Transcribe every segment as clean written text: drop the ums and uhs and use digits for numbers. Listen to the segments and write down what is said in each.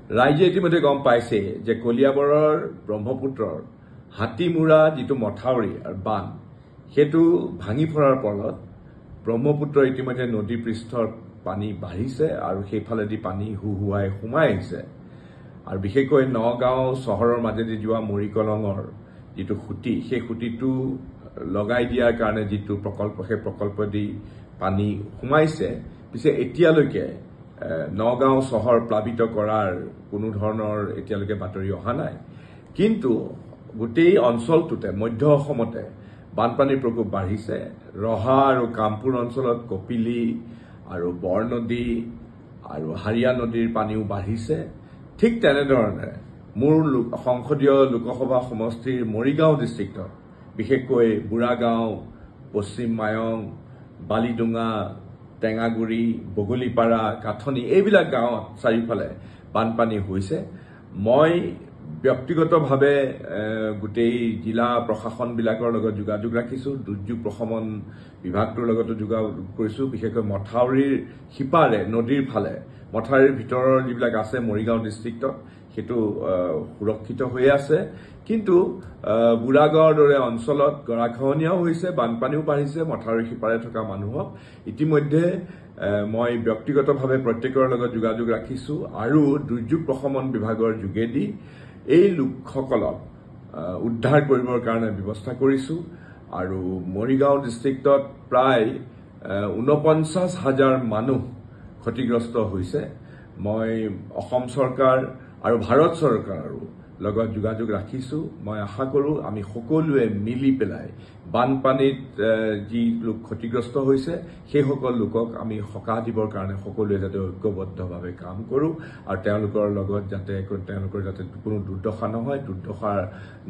ৰাইজে ইতিমধ্যে গম পাইছে যে কলিয়াবৰৰ ব্ৰহ্মপুত্ৰৰ হাতীমুৰা যিটো মথাউৰি আৰু বান সেইটো ভাঙি পৰাৰ ফলত ব্ৰহ্মপুত্ৰ ইতিমধ্যে নদী পৃষ্ঠৰ পানী বাঢ়িছে আৰু সেইফালেদি পানী হুহুৱাই সোমাই আহিছে আৰু বিশেষকৈ নগাঁও চহৰৰ মাজেদি যোৱা মৰিকলঙৰ যিটো খুঁটি সেই খুঁটিটো লগাই দিয়াৰ কাৰণে যিটো প্ৰকল্প সেই প্ৰকল্পদি পানী সোমাইছে পিছে এতিয়ালৈকে নগাঁও চহৰ প্লাবিত কৰাৰ কোনো ধৰণৰ এতিয়ালৈকে বাতৰি অহা নাই কিন্তু গোটেই অঞ্চলটোতে মধ্য অসমতে বানপানীৰ প্ৰকোপ বাঢ়িছে ৰহা আৰু কামপুৰ অঞ্চলত কপিলি আৰু বৰনদী আৰু হাৰিয়া নদীৰ পানীও বাঢ়িছে ঠিক তেনেধৰণে মোৰ সংসদীয় লোকসভা সমষ্টিৰ মৰিগাঁও ডিষ্ট্ৰিক্টত বিশেষকৈ বুঢ়াগাঁও পশ্চিম মায়ং বালিডুঙা টেঙাগুৰি বগলীপাৰা কাঠনি এইবিলাক গাঁৱত চাৰিওফালে বানপানী হৈছে মই ব্যক্তিগতভাৱে গোটেই জিলা প্ৰশাসনবিলাকৰ লগত যোগাযোগ ৰাখিছো দুৰ্যোগ প্ৰশমন বিভাগটোৰ লগতো যোগাযোগ কৰিছো বিশেষকৈ মথাউৰিৰ সিপাৰে নদীৰ ফালে মথাউৰিৰ ভিতৰৰ যিবিলাক আছে মৰিগাঁও ডিষ্ট্ৰিক্টত সেইটো সুৰক্ষিত হৈ আছে কিন্তু বুঢ়াগাঁৱৰ দৰে অঞ্চলত গৰাখহনীয়াও হৈছে বানপানীও বাঢ়িছে মথাউৰিৰ সিপাৰে থকা মানুহক ইতিমধ্যে মই ব্যক্তিগতভাৱে প্ৰত্যেকৰ লগত যোগাযোগ ৰাখিছো আৰু দুৰ্যোগ প্ৰশমন বিভাগৰ যোগেদি এই লোকসকলক উদ্ধাৰ কৰিবৰ কাৰণে ব্যৱস্থা কৰিছো আৰু মৰিগাঁও ডিষ্ট্ৰিক্টত প্ৰায় ৪৯,০০০ মানুহ ক্ষতিগ্ৰস্ত হৈছে মই অসম চৰকাৰ আৰু ভাৰত চৰকাৰৰ লগত যোগাযোগ ৰাখিছো মই আশা কৰো আমি সকলোৱে মিলি পেলাই বানপানীত যি লোক ক্ষতিগ্ৰস্ত হৈছে সেই সকল লোকক আমি সকাহ দিবৰ কাৰণে সকলোৱে যাতে ঐক্যবদ্ধভাৱে কাম কৰো আৰু তেওঁলোকৰ লগত যাতে কোনো দুৰ্দশা নহয় দুৰ্দশা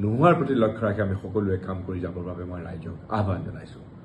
নোহোৱাৰ প্ৰতি লক্ষ্য ৰাখি আমি সকলোৱে কাম কৰি যাবৰ বাবে মই ৰাইজক আহ্বান জনাইছো